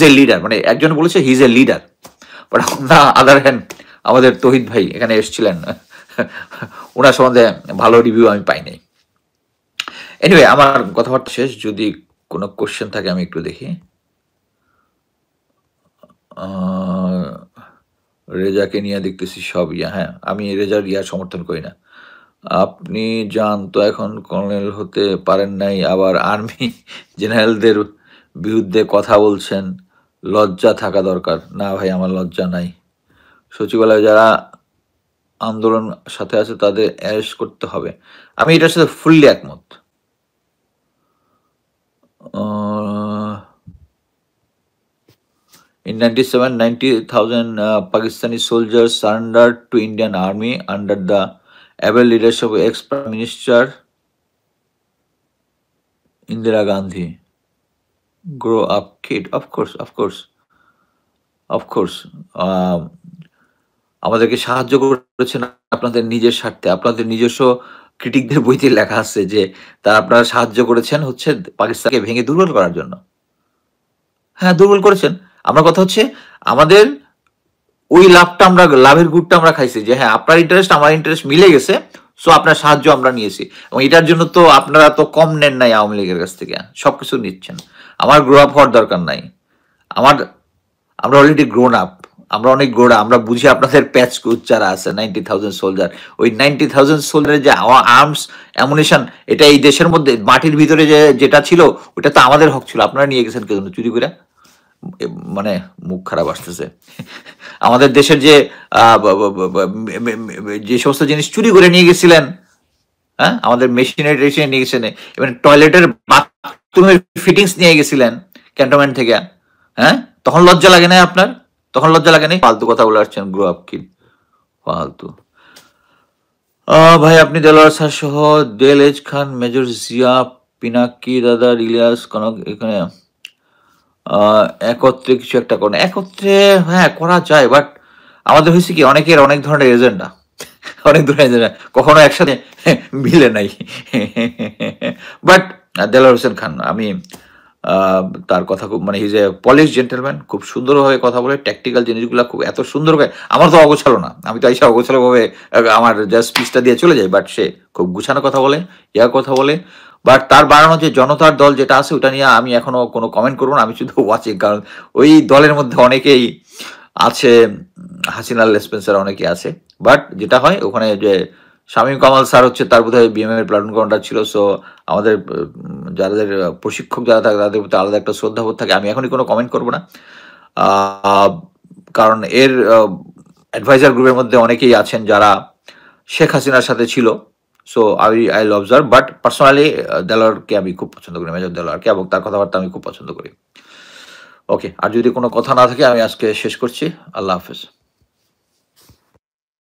Speaker 1: এ লিডার, মানে একজন বলেছে হি ইজ এ লিডার। বাট না, আদার হ্যান্ড আমাদের তহিদ ভাই এখানে এসেছিলেন, ওনার সম্বন্ধে ভালো রিভিউ আমি পাই নাই। এনিওয়ে আমার কথাবার্তা শেষ। যদি কোনো কোশ্চেন থাকে আমি একটু দেখি। রেজাকে নিয়ে দেখতেছি সব হ্যাঁ, আমি রেজার সমর্থন করি না। আপনি যান তো এখন কর্নেল হতে পারেন নাই, আবার আর্মি জেনারেলদের বিরুদ্ধে কথা বলছেন, লজ্জা থাকা দরকার। না ভাই, আমার লজ্জা নাই। সচিবালয়ে যারা আন্দোলন সাথে আছে তাদের অ্যারেস্ট করতে হবে। আমি এটার সাথে ফুললি একমত। In 97, 90,000 Pakistani soldiers surrendered to Indian Army under the able leadership of ex-Prime Minister Indira Gandhi. Grow up, kid. Of course, of course, of course. আমাদেরকে সাহায্য করেছেন আপনাদের নিজের স্বার্থে। আপনাদের নিজস্ব ক্রিটিকদের বইতে লেখা আছে যে আপনারা সাহায্য করেছেন হচ্ছে পাকিস্তানকে ভেঙে দুর্বল করার জন্য। হ্যাঁ, দুর্বল করেছেন। আমার কথা হচ্ছে আমাদের ওই লাভের গুড়টা আমরা খাইছি যে হ্যাঁ, আপনার ইন্টারেস্ট আমার ইন্টারেস্ট মিলে গেছে, সো আপনার সাহায্য আমরা নিয়েছি। এবং এটার জন্য তো আপনারা তো কম নেন নাই আওয়ামী লীগের কাছ থেকে, সবকিছু নিচ্ছেন। আমার গ্রো আপ হওয়ার দরকার নাই। আমরা অলরেডি গ্রোন আপ, আমরা অনেক গোড়া, আমরা বুঝি আপনাদের প্যাচ যারা আছে 90,000 সোলজার, ওই 90,000 সোলজারের যে আর্মস অ্যামুনিশন, এটা এই দেশের মধ্যে মাটির ভিতরে যেটা ছিল ওটা তো আমাদের হক ছিল। আপনারা নিয়ে গেছেন কেন চুরি করে? মানে মুখ খারাপ আসতেছে। আমাদের দেশের যে সমস্ত জিনিস চুরি করে নিয়ে গেছিলেন, হ্যাঁ, আমাদের মেশিনারি নিয়ে গেছেন, এবং টয়লেটের বাথরুমের ফিটিংস নিয়ে গেছিলেন ক্যান্টনমেন্ট থেকে, হ্যাঁ, তখন লজ্জা লাগে না আপনার? তখন লজ্জা লাগে না? ফালতু কথা বলে আসছেন, গ্রো আপ কিড, ফালতু। ভাই আপনি দেলোয়ার স্যার সহ দেল খান, মেজর জিয়া, পিনাকি দাদা, ইলিয়াস কনক এখানে একত্রে কিছু একটা করেন। একত্রে হ্যাঁ করা যায়, বাট আমাদের হয়েছে কি অনেকের অনেক ধরনের এজেন্ডা, অনেক ধরনের এজেন্ডা কখনো একসাথে মিলে নাই। বাট দেলোয়ার হোসেন খান, আমি তার কথা খুব মানে হিজ এ পলিশ জেন্টেলম্যান, খুব সুন্দরভাবে কথা বলে, ট্যাকটিক্যাল জিনিসগুলো খুব এত সুন্দরভাবে, আমার তো অগোছালো না, আমি তো এসে অগোছালোভাবে আমার জাস্ট স্পিচটা দিয়ে চলে যাই, বাট সে খুব গুছানো কথা বলে, কথা বলে। বাট তার বানানো যে জনতার দল যেটা আছে ওটা নিয়ে আমি এখনো কোনো কমেন্ট করবো না, আমি শুধু ওয়াচিং। কারণ ওই দলের মধ্যে অনেকেই আছে, হাসিনা স্পেন্সার অনেকে আছে। বাট যেটা হয় ওখানে যে শামীম কামাল স্যার হচ্ছে, তার বোধহয় বিএমএম এর প্লাটুন কমান্ডার ছিল। সো আমাদের যাদের প্রশিক্ষক যারা থাকে তাদের প্রতি আলাদা একটা শ্রদ্ধাবোধ থাকে। আমি এখনই কোনো কমেন্ট করবো না, কারণ এর অ্যাডভাইজার গ্রুপের মধ্যে অনেকেই আছেন যারা শেখ হাসিনার সাথে ছিল। So I observe, but personally দেলোয়ারকে আমি খুব পছন্দ করি, মেজর দেলোয়ারকে, এবং তার কথাবার্তা আমি খুব পছন্দ করি। ওকে, আর যদি কোনো কথা না থাকে আমি আজকে শেষ করছি। আল্লাহ হাফেজ।